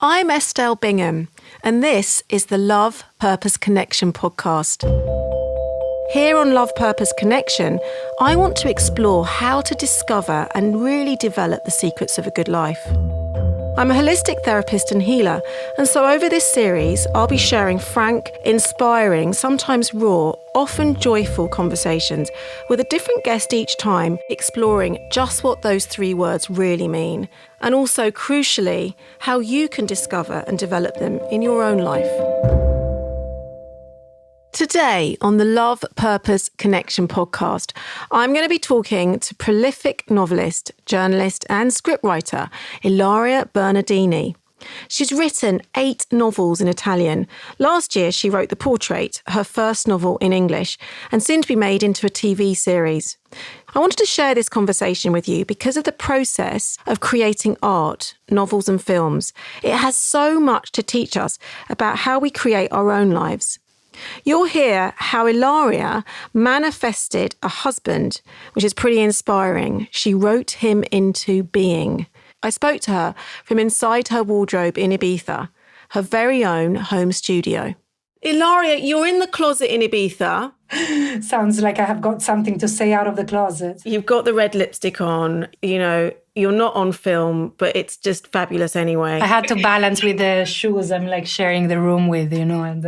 I'm Estelle Bingham, and this is the Love Purpose Connection podcast. Here on Love Purpose Connection, I want to explore how to discover and really develop the secrets of a good life. I'm a holistic therapist and healer, and so over this series, I'll be sharing frank, inspiring, sometimes raw, often joyful conversations with a different guest each time, exploring just what those three words really mean, and also, crucially, how you can discover and develop them in your own life. Today on the Love Purpose Connection podcast, I'm going to be talking to prolific novelist, journalist and scriptwriter Ilaria Bernardini. She's written 8 novels in Italian. Last year she wrote The Portrait, her first novel in English, and soon to be made into a TV series. I wanted to share this conversation with you because of the process of creating art, novels and films. It has so much to teach us about how we create our own lives. You'll hear how Ilaria manifested a husband, which is pretty inspiring. She wrote him into being. I spoke to her from inside her wardrobe in Ibiza, her very own home studio. Ilaria, you're in the closet in Ibiza. Sounds like I have got something to say out of the closet. You've got the red lipstick on, you're not on film, but it's just fabulous anyway. I had to balance with the shoes I'm sharing the room with, and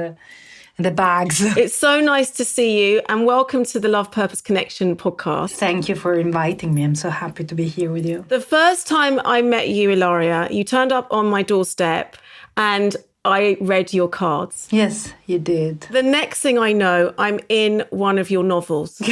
the bags. It's so nice to see you, and welcome to the Love Purpose Connection podcast. Thank you for inviting me. I'm so happy to be here with you. The first time I met you, Ilaria, you turned up on my doorstep and I read your cards. Yes, you did. The next thing I know, I'm in one of your novels.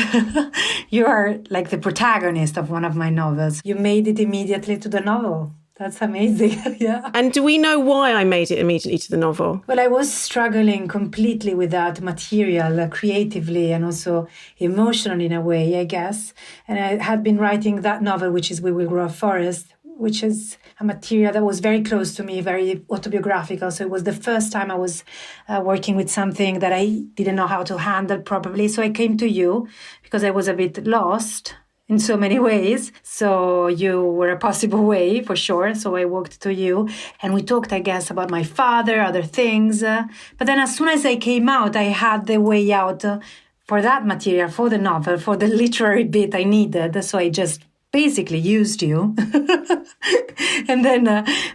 You are like the protagonist of one of my novels. You made it immediately to the novel. That's amazing. Yeah. And do we know why I made it immediately to the novel? Well, I was struggling completely with that material, creatively and also emotionally in a way, I guess. And I had been writing that novel, which is We Will Grow a Forest, which is a material that was very close to me, very autobiographical. So it was the first time I was working with something that I didn't know how to handle properly. So I came to you because I was a bit lost in so many ways. So you were a possible way for sure. So I walked to you and we talked, I guess, about my father, other things. But then as soon as I came out, I had the way out for that material, for the novel, for the literary bit I needed. So I just basically used you. And then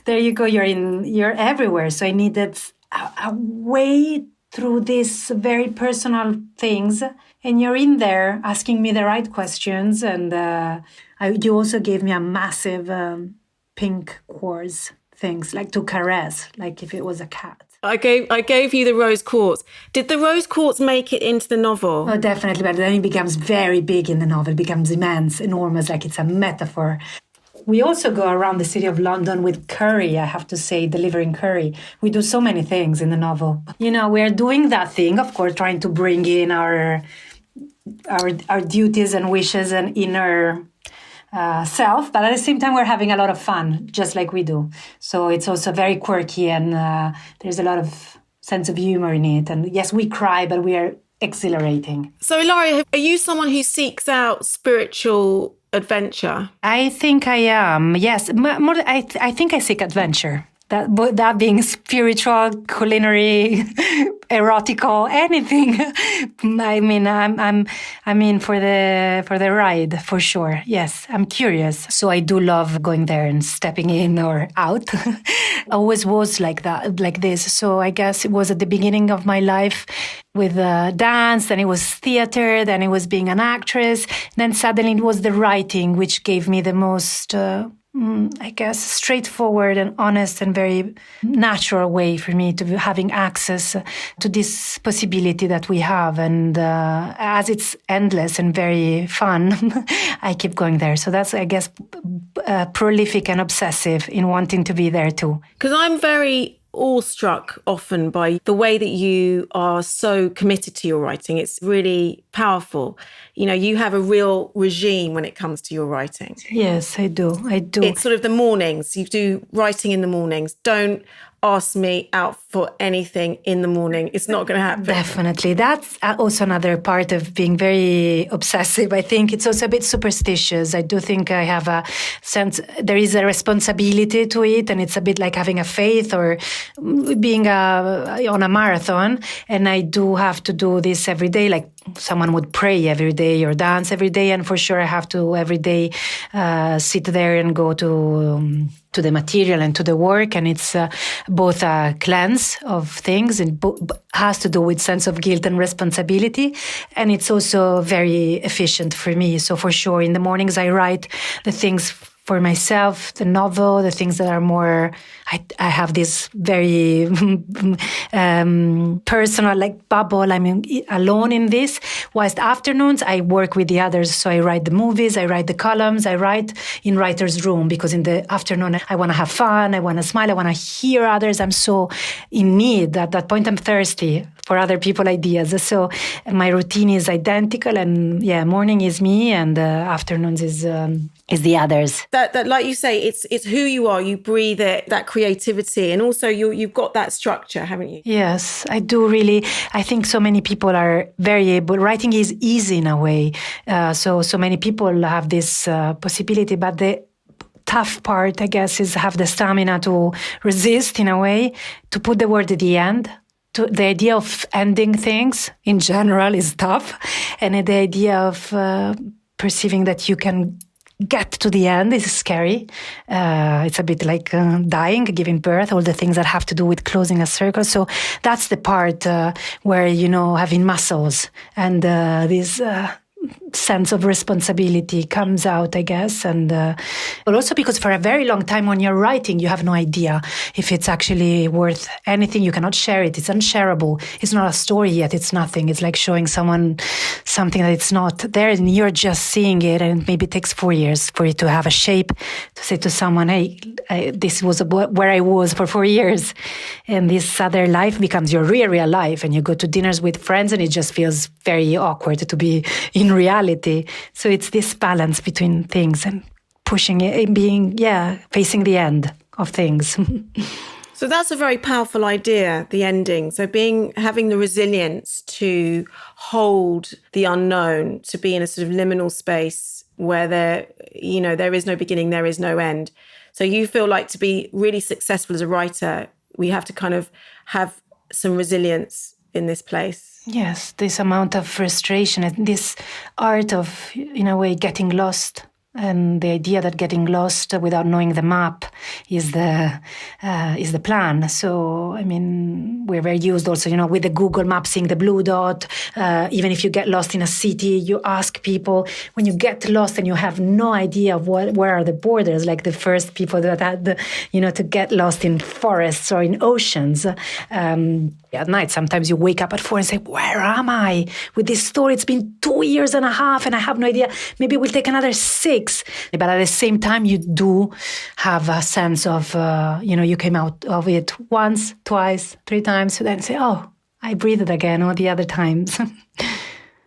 there you go, you're everywhere. So I needed a way through these very personal things. And you're in there asking me the right questions. And you also gave me a massive pink quartz things, like to caress, like if it was a cat. I gave you the rose quartz. Did the rose quartz make it into the novel? Oh, definitely. But then it becomes very big in the novel. It becomes immense, enormous, like it's a metaphor. We also go around the city of London with curry, I have to say, delivering curry. We do so many things in the novel. We're doing that thing, of course, trying to bring in our duties and wishes and inner self, but at the same time, we're having a lot of fun, just like we do. So it's also very quirky and there's a lot of sense of humor in it. And yes, we cry, but we are exhilarating. So, Ilaria, are you someone who seeks out spiritual adventure? I think I am, yes. I think I seek adventure. That being spiritual, culinary, erotical, anything. I mean, I'm in for the ride for sure. Yes, I'm curious. So I do love going there and stepping in or out. Always was like that, like this. So I guess it was at the beginning of my life with dance, then it was theater, then it was being an actress. Then suddenly it was the writing, which gave me the most I guess, straightforward and honest and very natural way for me to be having access to this possibility that we have. And as it's endless and very fun, I keep going there. So that's, I guess, prolific and obsessive in wanting to be there too. Because I'm very awestruck often by the way that you are so committed to your writing. It's really powerful. You have a real regime when it comes to your writing. Yes, I do. It's sort of the mornings. You do writing in the mornings. Don't ask me out for anything in the morning. It's not going to happen. Definitely. That's also another part of being very obsessive. I think it's also a bit superstitious. I do think I have a sense, there is a responsibility to it, and it's a bit like having a faith or being on a marathon. And I do have to do this every day, like someone would pray every day or dance every day. And for sure, I have to every day sit there and go to the material and to the work. And it's both a cleanse of things and has to do with sense of guilt and responsibility. And it's also very efficient for me. So for sure, in the mornings, I write the things for myself, the novel, the things that are more, I have this very personal like bubble. I'm alone in this. Whilst afternoons, I work with the others. So I write the movies, I write the columns, I write in writer's room, because in the afternoon, I want to have fun, I want to smile, I want to hear others. I'm so in need. At that point, I'm thirsty for other people's ideas. So my routine is identical, and morning is me, and afternoons is the others. That like you say, it's who you are. You breathe it, that creativity, and also you've got that structure, haven't you? Yes, I do really. I think so many people are very able. Writing is easy in a way. So many people have this possibility, but the tough part, I guess, is have the stamina to resist in a way, to put the word at the end. The idea of ending things in general is tough. And the idea of perceiving that you can get to the end is scary. It's a bit like dying, giving birth, all the things that have to do with closing a circle. So that's the part where, having muscles and this sense of responsibility comes out, I guess. And but also because for a very long time when you're writing, you have no idea if it's actually worth anything. You cannot share it. It's unshareable. It's not a story yet. It's nothing. It's like showing someone something that it's not there, and you're just seeing it, and maybe it takes 4 years for it to have a shape, to say to someone, hey, this was where I was for 4 years. And this other life becomes your real life, and you go to dinners with friends, and it just feels very awkward to be in reality. So it's this balance between things and pushing it and being, facing the end of things. So that's a very powerful idea, the ending. So having the resilience to hold the unknown, to be in a sort of liminal space where there is no beginning, there is no end. So you feel like to be really successful as a writer, we have to kind of have some resilience in this place. Yes, this amount of frustration and this art of, in a way, getting lost. And the idea that getting lost without knowing the map is the plan. So, I mean, we're very used also, with the Google map, seeing the blue dot. Even if you get lost in a city, you ask people. When you get lost and you have no idea of where are the borders, like the first people that had, to get lost in forests or in oceans. At night, sometimes you wake up at 4 and say, where am I? With this story, it's been 2 years and a half and I have no idea. Maybe it will take another 6. But at the same time, you do have a sense of, you came out of it once, twice, 3 times, so then say, oh, I breathed again all the other times.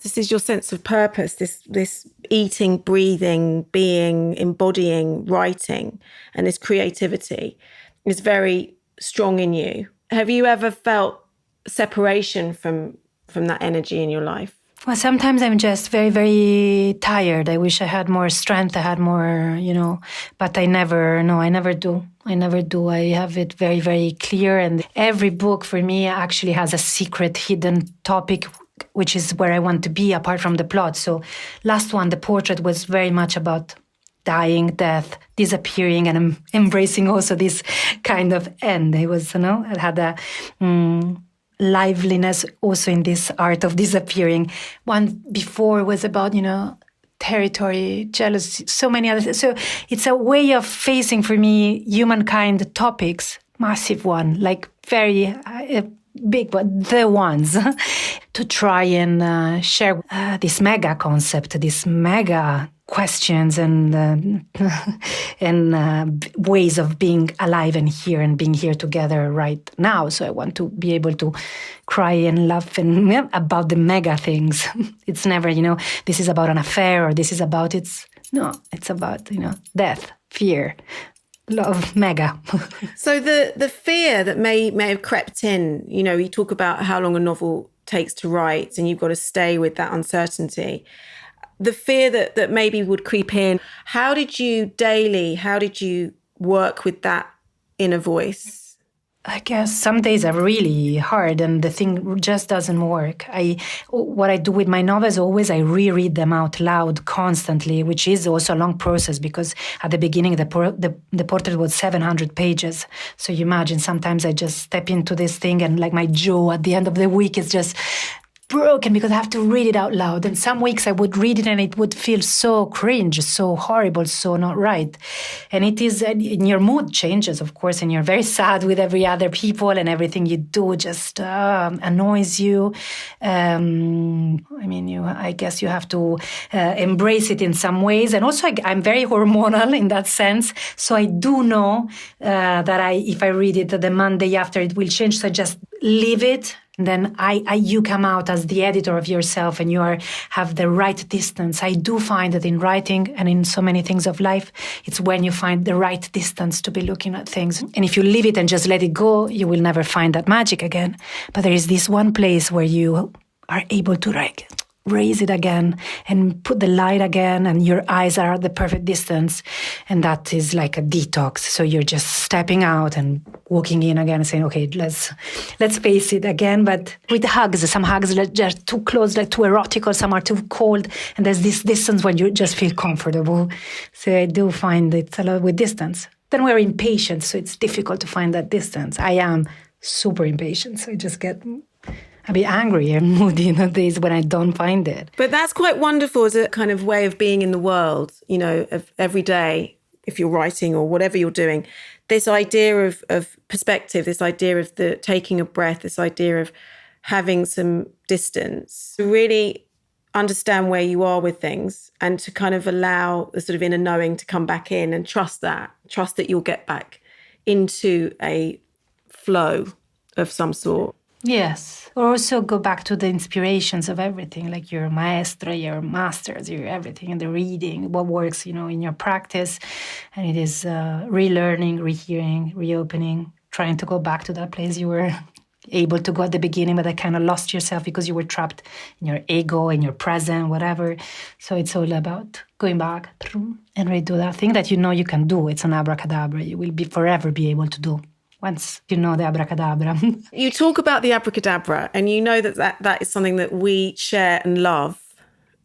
This is your sense of purpose, this eating, breathing, being, embodying, writing, and this creativity is very strong in you. Have you ever felt separation from that energy in your life? Well, sometimes I'm just very, very tired. I wish I had more strength. I had more, but I never do. I have it very, very clear. And every book for me actually has a secret hidden topic, which is where I want to be apart from the plot. So last one, the portrait, was very much about dying, death, disappearing, and embracing also this kind of end. It was, it had a liveliness also in this art of disappearing. One before was about, territory, jealousy, so many other things. So it's a way of facing, for me, humankind topics, massive one, like very big, but the ones, to try and share this mega concept, this mega questions and ways of being alive and being here together right now. So I want to be able to cry and laugh and about the mega things. It's never, this is about an affair or this is about it's about, death, fear, Love, mega. So the fear that may have crept in, you talk about how long a novel takes to write and you've got to stay with that uncertainty. The fear that maybe would creep in, how did you work with that inner voice? I guess some days are really hard and the thing just doesn't work. What I do with my novels always, I reread them out loud constantly, which is also a long process because at the beginning the portrait was 700 pages. So you imagine sometimes I just step into this thing and like my jaw at the end of the week is just broken because I have to read it out loud. And some weeks I would read it and it would feel so cringe, so horrible, so not right. And it is, and your mood changes, of course, and you're very sad with every other people and everything you do just annoys you. I guess you have to embrace it in some ways. And also I'm very hormonal in that sense. So I do know that if I read it the Monday after, it will change. So I just leave it. Then you come out as the editor of yourself and have the right distance. I do find that in writing and in so many things of life, it's when you find the right distance to be looking at things. And if you leave it and just let it go, you will never find that magic again. But there is this one place where you are able to raise it again and put the light again and your eyes are at the perfect distance. And that is like a detox. So you're just stepping out and walking in again and saying, okay, let's face it again. But with hugs, some hugs are just too close, like too erotic, or some are too cold. And there's this distance when you just feel comfortable. So I do find it's a lot with distance. Then we're impatient. So it's difficult to find that distance. I am super impatient. So I just get a bit angry and moody days when I don't find it. But that's quite wonderful as a kind of way of being in the world, of every day, if you're writing or whatever you're doing. This idea of perspective, this idea of the taking a breath, this idea of having some distance, to really understand where you are with things and to kind of allow the sort of inner knowing to come back in and trust that you'll get back into a flow of some sort. Yes. Or also go back to the inspirations of everything, like your maestra, your masters, your everything, and the reading, what works, in your practice. And it is relearning, rehearing, reopening, trying to go back to that place you were able to go at the beginning, but I kind of lost yourself because you were trapped in your ego, in your present, whatever. So it's all about going back and redo that thing that you can do. It's an abracadabra. You will forever be able to do. Once you know the abracadabra. You talk about the abracadabra and you know that is something that we share and love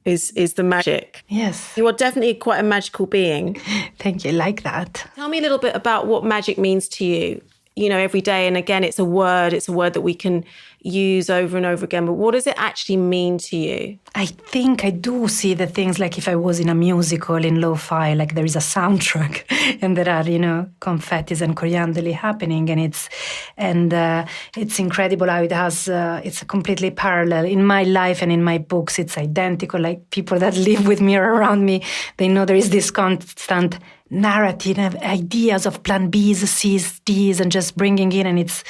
is the magic. Yes. You are definitely quite a magical being. Thank you. I like that. Tell me a little bit about what magic means to you, every day. And again, it's a word that we can use over and over again. But what does it actually mean to you? I think I do see the things like if I was in a musical in lo-fi, like there is a soundtrack and there are, confettis and coriandoli happening. And it's incredible how it has, it's completely parallel. In my life and in my books, it's identical. Like people that live with me or around me, they know there is this constant narrative, ideas of plan B's, C's, D's, and just bringing in. And it's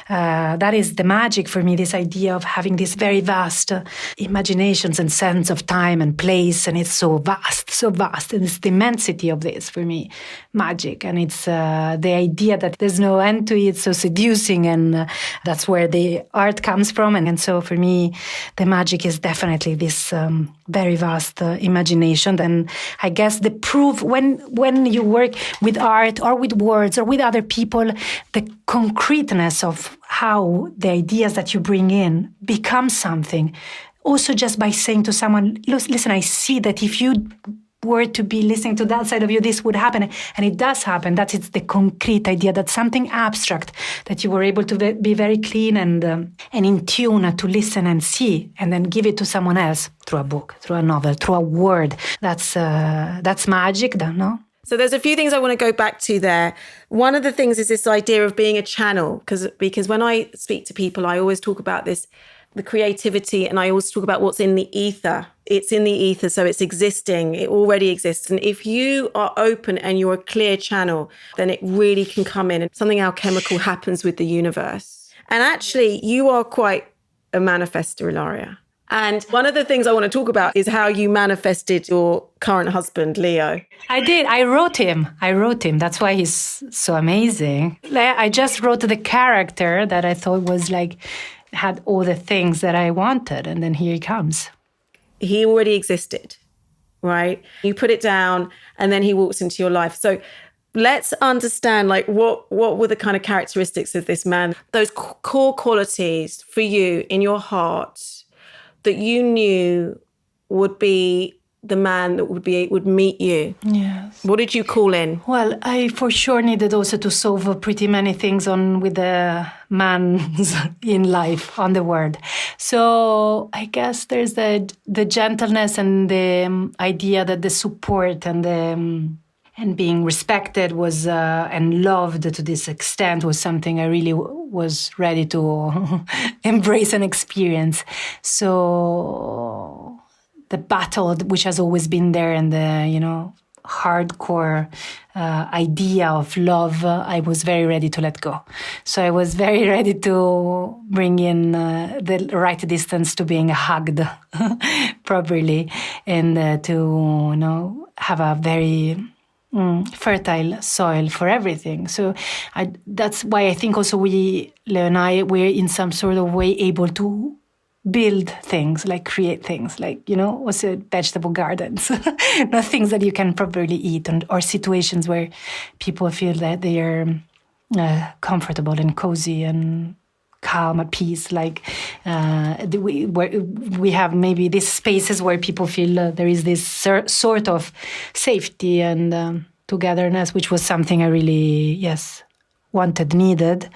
that is the magic for me, this idea of having this very vast imaginations and sense of time and place. And it's so vast. And it's the immensity of this, for me, magic. And it's the idea that there's no end to it. It's so seducing. And that's where the art comes from. And so for me, the magic is definitely this very vast imagination. And I guess the proof when you work with art or with words or with other people, the concreteness of how the ideas that you bring in become something. Also just by saying to someone, listen, I see that if you were to be listening to that side of you, this would happen. And it does happen. That is the concrete idea, that something abstract, that you were able to be very clean and in tune to listen and see, and then give it to someone else through a book, through a novel, through a word. That's magic, no? So there's a few things I want to go back to there. One of the things is this idea of being a channel, because when I speak to people, I always talk about this, the creativity, and I always talk about what's in the ether. It's in the ether, so it's existing. It already exists. And if you are open and you're a clear channel, then it really can come in and something alchemical happens with the universe. And actually, you are quite a manifester, Ilaria. And one of the things I want to talk about is how you manifested your current husband, Leo. I did. I wrote him. That's why he's so amazing. I just wrote the character that I thought was like, had all the things that I wanted. And then here he comes. He already existed, right? You put it down and then he walks into your life. So let's understand, like, what were the kind of characteristics of this man? Those core qualities for you in your heart that you knew would be the man that would meet you. Yes. What did you call in? Well, I for sure needed also to solve pretty many things with the man's in life, on the word. So I guess there's the gentleness and the idea that the support and and being respected was and loved to this extent was something I really was ready to embrace and experience. So the battle, which has always been there, and the hardcore idea of love, I was very ready to let go. So I was very ready to bring in the right distance to being hugged properly, and to have a very fertile soil for everything. So that's why I think also Leo and I, we're in some sort of way able to build things, like create things, like, also vegetable gardens, not things that you can properly eat, or situations where people feel that they are comfortable and cozy and calm, at peace. Like we have maybe these spaces where people feel there is this sort of safety and togetherness, which was something I really, wanted, needed.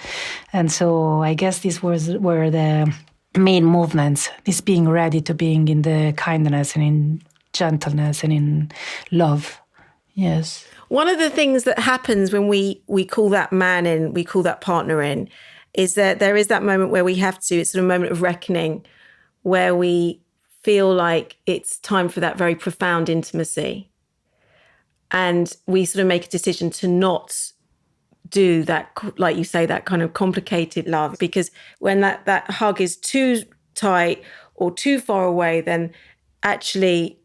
And so I guess these were the main movements, this being ready to being in the kindness and in gentleness and in love. Yes. One of the things that happens when we call that man in, we call that partner in, is that there is that moment where we have to, it's sort of a moment of reckoning, where we feel like it's time for that very profound intimacy. And we sort of make a decision to not do that, like you say, that kind of complicated love, because when that hug is too tight or too far away, then actually,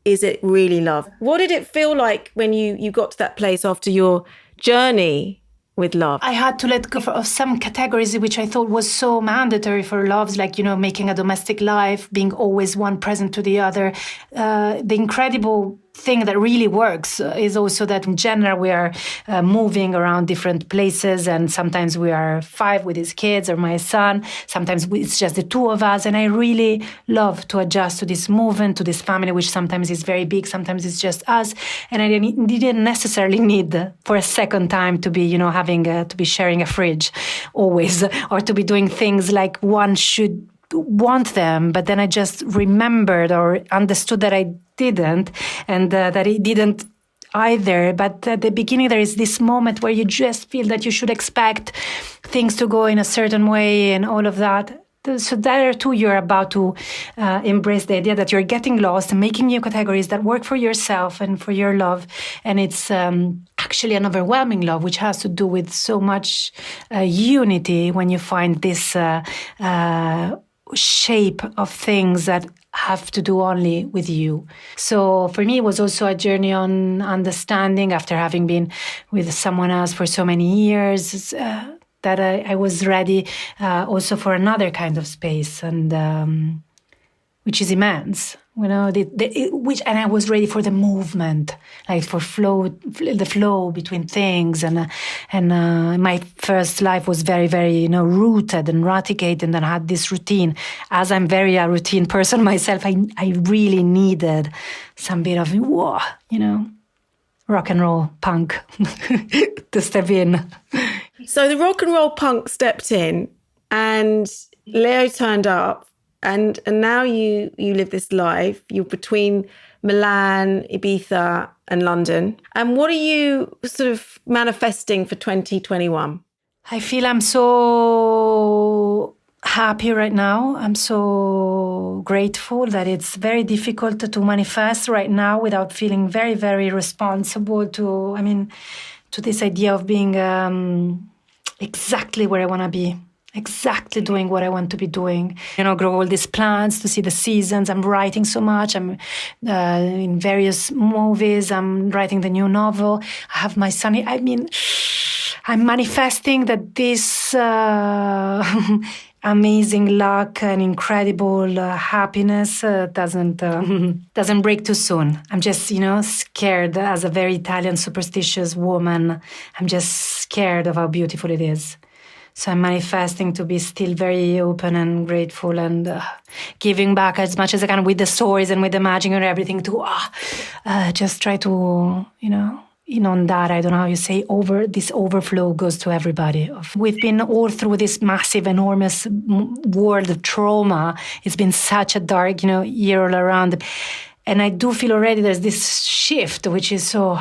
is it really love? What did it feel like when you got to that place after your journey with love? I had to let go of some categories which I thought was so mandatory for loves, like, making a domestic life, being always one present to the other. The incredible thing that really works is also that in general we are moving around different places, and sometimes we are 5 with his kids or my son, sometimes it's just the 2 of us, and I really love to adjust to this movement, to this family, which sometimes is very big, sometimes it's just us, and I didn't necessarily need for a second time to be having to be sharing a fridge always, or to be doing things like one should want them, but then I just remembered or understood that I didn't, and that he didn't either. But at the beginning, there is this moment where you just feel that you should expect things to go in a certain way and all of that. So there too, you're about to embrace the idea that you're getting lost and making new categories that work for yourself and for your love. And it's actually an overwhelming love, which has to do with so much unity when you find this shape of things that have to do only with you. So for me, it was also a journey on understanding, after having been with someone else for so many years, that I was ready also for another kind of space, and which is immense. And I was ready for the movement, like for the flow between things, and my first life was very, very rooted and raticated, and I had this routine. As I'm very a routine person myself, I really needed some bit of rock and roll punk to step in. So the rock and roll punk stepped in, and Leo turned up. And now you live this life. You're between Milan, Ibiza, and London. And what are you sort of manifesting for 2021? I feel I'm so happy right now. I'm so grateful that it's very difficult to manifest right now without feeling very, very responsible to this idea of being exactly where I want to be. exactly doing what I want to be doing. Grow all these plants to see the seasons. I'm writing so much. I'm in various movies. I'm writing the new novel. I have my son. I'm manifesting that this amazing luck and incredible happiness doesn't break too soon. I'm just, scared as a very Italian superstitious woman. I'm just scared of how beautiful it is. So I'm manifesting to be still very open and grateful and giving back as much as I can with the stories and with the magic and everything to just try to, on that, I don't know how you say, this overflow goes to everybody. We've been all through this massive, enormous world of trauma. It's been such a dark, year all around. And I do feel already there's this shift, which is so,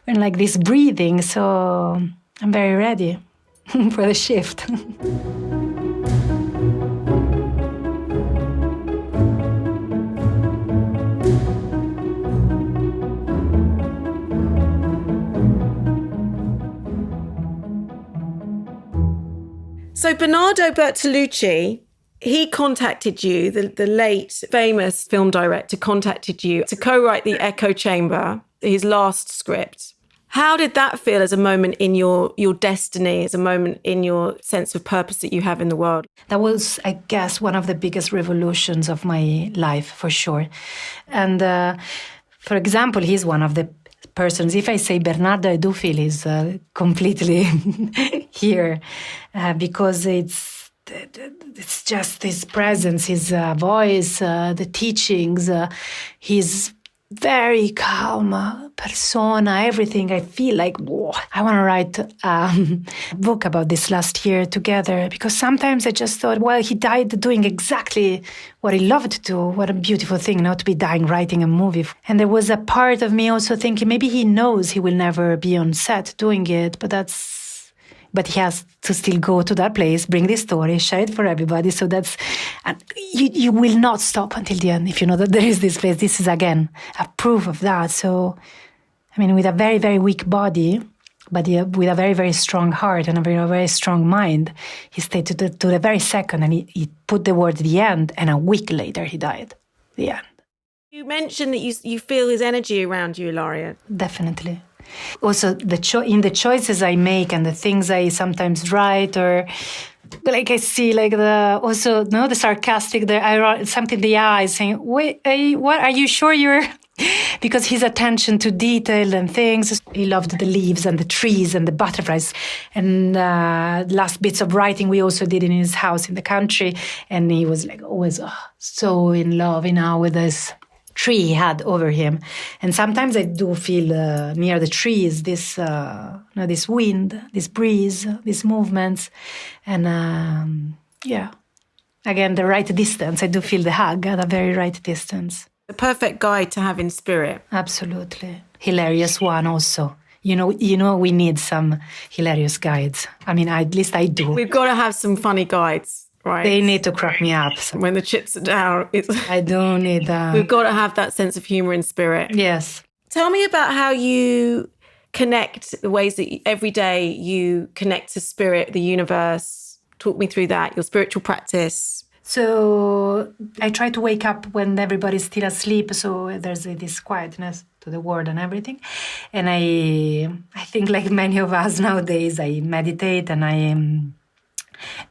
we're in like this breathing. So I'm very ready for the shift. So Bernardo Bertolucci, he contacted you, the late famous film director contacted you to co-write The Echo Chamber, his last script. How did that feel as a moment in your destiny, as a moment in your sense of purpose that you have in the world? That was, I guess, one of the biggest revolutions of my life, for sure. And for example, he's one of the persons, if I say Bernardo, I do feel he's completely here because it's just his presence, his voice, the teachings, his very calm persona, everything. I feel like, whoa, I want to write a book about this last year together, because sometimes I just thought, well, he died doing exactly what he loved to do. What a beautiful thing, not to be dying writing a movie. And there was a part of me also thinking maybe he knows he will never be on set doing it, but he has to still go to that place, bring this story, share it for everybody. So you will not stop until the end if you know that there is this place. This is, again, a proof of that. So, with a very, very weak body, but with a very, very strong heart and a very, very strong mind, he stayed to the very second, and he put the word "the end," and a week later he died. The end. You mentioned that you feel his energy around you, Ilaria. Definitely. Also, in the choices I make and the things I sometimes write, or like I see, like the sarcastic, something in the eyes saying, "Wait, what? Are you sure you're?" Because his attention to detail and things, he loved the leaves and the trees and the butterflies. And last bits of writing we also did in his house in the country, and he was like always so in love, with this tree he had over him. And sometimes I do feel near the trees this this wind, this breeze, these movements, and again the right distance. I do feel the hug at a very right distance. The perfect guide to have in spirit. Absolutely. Hilarious one also. We need some hilarious guides. At least I do. We've got to have some funny guides. Right. They need to crack me up. When the chips are down, I don't need that. We've got to have that sense of humor and spirit. Yes. Tell me about how you connect, the ways that every day you connect to spirit, the universe. Talk me through that, your spiritual practice. So I try to wake up when everybody's still asleep, so there's this quietness to the world and everything. And I think, like many of us nowadays, I meditate and I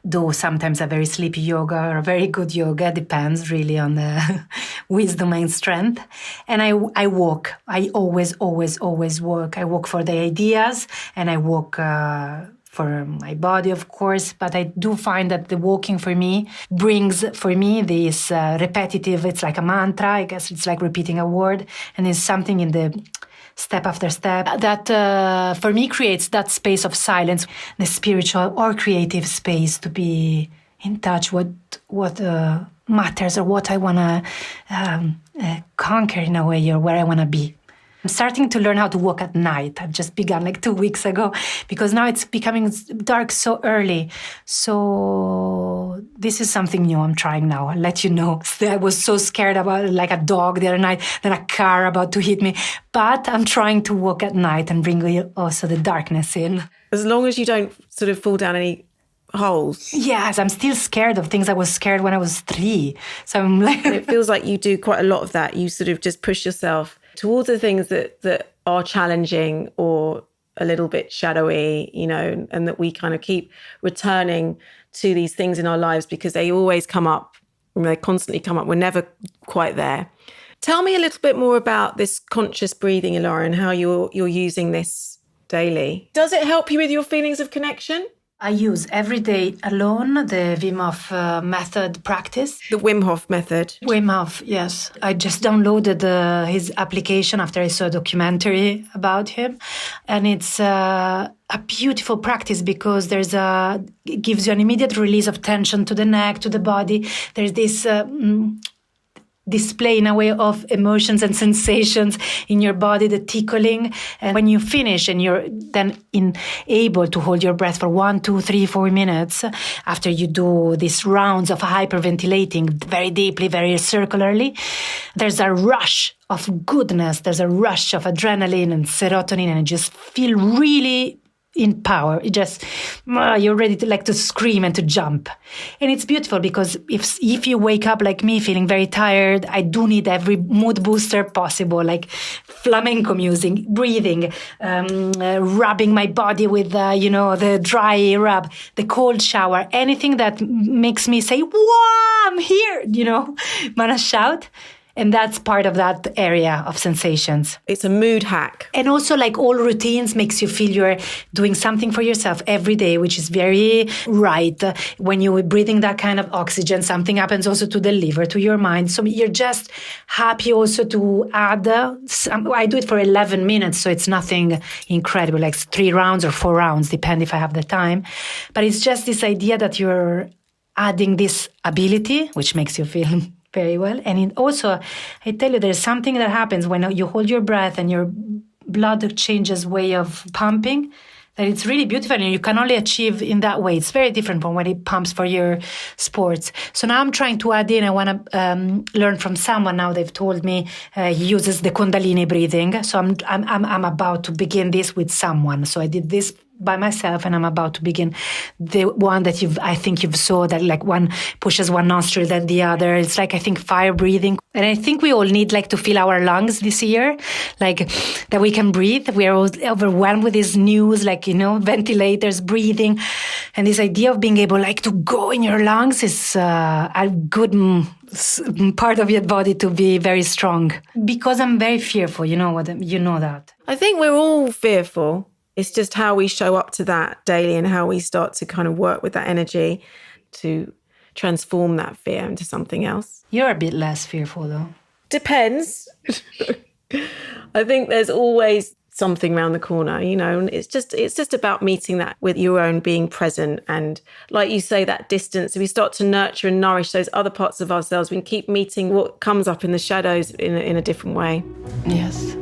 do sometimes a very sleepy yoga or a very good yoga, depends really on the wisdom and strength. And I walk. I always walk. I walk for the ideas, and I walk for my body, of course. But I do find that the walking for me brings for me this repetitive, it's like a mantra, I guess it's like repeating a word, and it's something in the step after step, that for me creates that space of silence, the spiritual or creative space to be in touch with what matters or what I want to conquer in a way, or where I want to be. I'm starting to learn how to walk at night. I've just begun like 2 weeks ago, because now it's becoming dark so early. So this is something new I'm trying now. I'll let you know. I was so scared about it, like a dog the other night, then a car about to hit me. But I'm trying to walk at night and bring also the darkness in. As long as you don't sort of fall down any holes. Yes, I'm still scared of things I was scared when I was 3. So I'm like... It feels like you do quite a lot of that. You sort of just push yourself towards the things that are challenging or a little bit shadowy, you know, and that we kind of keep returning to these things in our lives because they always come up. They constantly come up. We're never quite there. Tell me a little bit more about this conscious breathing, Ilaria, and how you're using this daily. Does it help you with your feelings of connection? I use every day alone the Wim Hof method practice. The Wim Hof method. Wim Hof, yes. I just downloaded his application after I saw a documentary about him. And it's a beautiful practice because it gives you an immediate release of tension to the neck, to the body. There's this... display in a way of emotions and sensations in your body, the tickling. And when you finish and you're then able to hold your breath for 1, 2, 3, 4 minutes after you do these rounds of hyperventilating very deeply, very circularly, there's a rush of goodness. There's a rush of adrenaline and serotonin, and you just feel really in power. It just, you're ready to scream and to jump. And it's beautiful because if you wake up like me feeling very tired, I do need every mood booster possible, like flamenco music, breathing, rubbing my body with, the dry rub, the cold shower, anything that makes me say, wow, I'm here, wanna shout. And that's part of that area of sensations. It's a mood hack. And also, like all routines, makes you feel you're doing something for yourself every day, which is very right. When you're breathing that kind of oxygen, something happens also to the liver, to your mind. So you're just happy also to add, I do it for 11 minutes, so it's nothing incredible, like 3 rounds or 4 rounds, depending if I have the time. But it's just this idea that you're adding this ability, which makes you feel very well. And also, I tell you, there's something that happens when you hold your breath and your blood changes way of pumping, that it's really beautiful, and you can only achieve in that way. It's very different from when it pumps for your sports. So now I'm trying to add in, I want to learn from someone now. They've told me he uses the Kundalini breathing. So I'm about to begin this with someone. So I did this by myself, and I'm about to begin the one that I think you've saw, that like one pushes one nostril, then the other. It's like, I think, fire breathing. And I think we all need like to fill our lungs this year, like that we can breathe. We are all overwhelmed with this news, like, ventilators, breathing. And this idea of being able like to go in your lungs is a good part of your body to be very strong. Because I'm very fearful, you know that. I think we're all fearful. It's just how we show up to that daily and how we start to kind of work with that energy to transform that fear into something else. You're a bit less fearful, though. Depends. I think there's always something around the corner, and it's just about meeting that with your own being present. And like you say, that distance, if we start to nurture and nourish those other parts of ourselves, we can keep meeting what comes up in the shadows in a different way. Yes.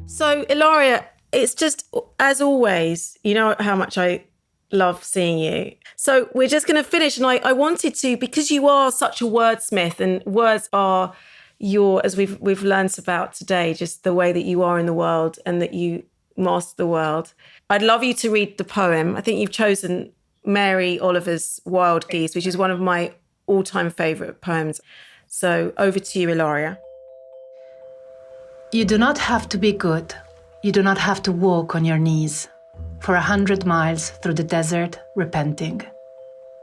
So, Ilaria, it's just, as always, you know how much I love seeing you. So we're just going to finish. And I wanted to, because you are such a wordsmith, and words are as we've learned about today, just the way that you are in the world and that you master the world. I'd love you to read the poem. I think you've chosen Mary Oliver's Wild Geese, which is one of my all-time favourite poems. So over to you, Ilaria. You do not have to be good. You do not have to walk on your knees for 100 miles through the desert repenting.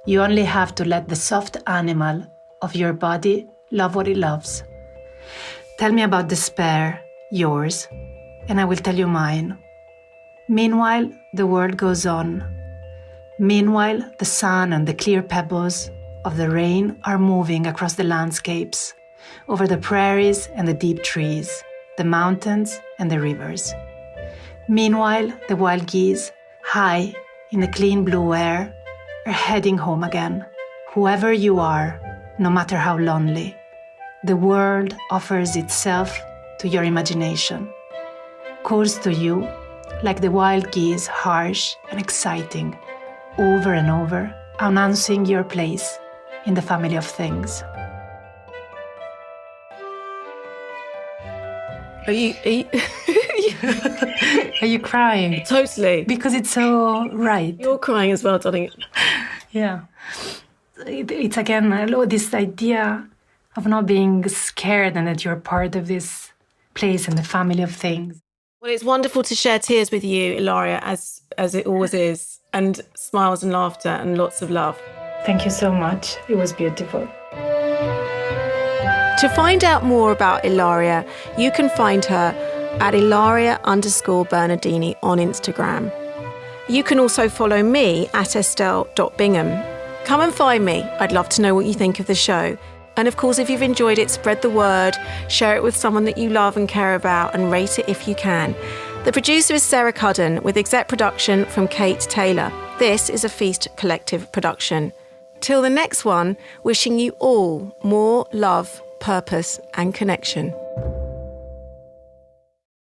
You only have to let the soft animal of your body love what it loves. Tell me about despair, yours, and I will tell you mine. Meanwhile, the world goes on. Meanwhile, the sun and the clear pebbles of the rain are moving across the landscapes, over the prairies and the deep trees, the mountains and the rivers. Meanwhile, the wild geese, high in the clean blue air, are heading home again. Whoever you are, no matter how lonely, the world offers itself to your imagination, calls to you like the wild geese, harsh and exciting, over and over, announcing your place in the family of things. Are you Are you crying? Totally. Because it's so right. You're crying as well, darling. Yeah. It's again this idea of not being scared and that you're part of this place and the family of things. Well, it's wonderful to share tears with you, Ilaria, as it always is, and smiles and laughter and lots of love. Thank you so much. It was beautiful. To find out more about Ilaria, you can find her at Ilaria_Bernardini on Instagram. You can also follow me at Estelle.Bingham. Come and find me. I'd love to know what you think of the show. And of course, if you've enjoyed it, spread the word, share it with someone that you love and care about, and rate it if you can. The producer is Sarah Cudden, with exec production from Kate Taylor. This is a Feast Collective production. Till the next one, wishing you all more love, purpose, and connection.